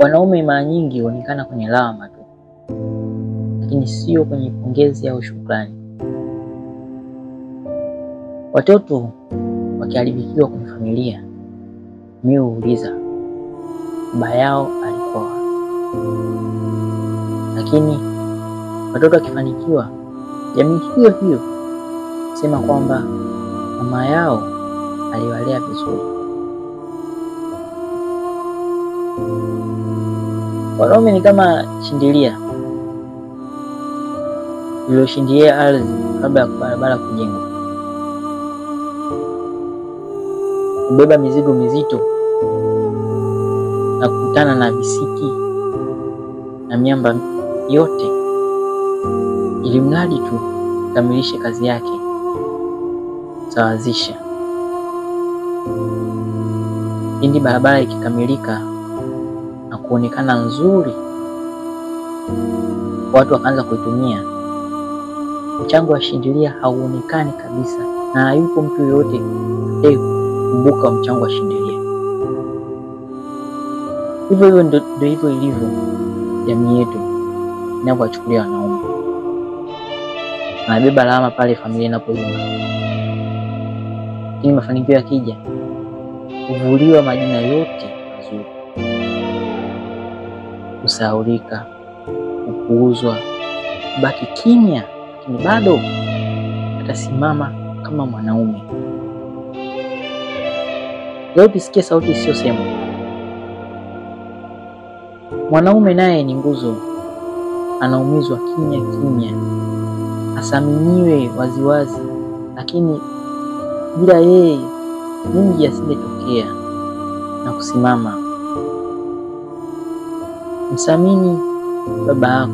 Wanaume mara nyingi huonekana kwenye lawama tu, lakini sio kwenye pongezi au shukrani. Watoto wakiharibikiwa kwenye familia, mimi huuliza baba yao alikuwa wapi? Lakini watoto wakifanikiwa, jamii hiyo hiyo sema kwamba mama yao aliwalea vizuri. Wanaume ni kama shindilia lililoshindilia ardhi kabla ya barabara kujengwa. Kubeba mizigo mizito na kukutana na visiki na miamba yote, ili mradi tu kamilishe kazi yake, sawazisha. Pindi barabara ikikamilika na kuonekana nzuri, watu wakaanza kuitumia, mchango wa shindilia hauonekani kabisa, na hayupo mtu yoyote kumbuka mchango wa shindilia. Hivyo ndio hivyo ilivyo jamii yetu inapowachukulia wanaume. Anabeba lawama pale familia inapoyumba. Lakini mafanikio yakija, huvuliwa majina yote mazuri, kusahaulika, kupuuzwa, baki kimya, lakini bado atasimama kama mwanaume. Leo tusikie sauti isiyosemwa. Mwanaume naye ni nguzo, anaumizwa kimya kimya, asaminiwe waziwazi, lakini bila yeye mingi yasingetokea na kusimama. Msamini baba yako,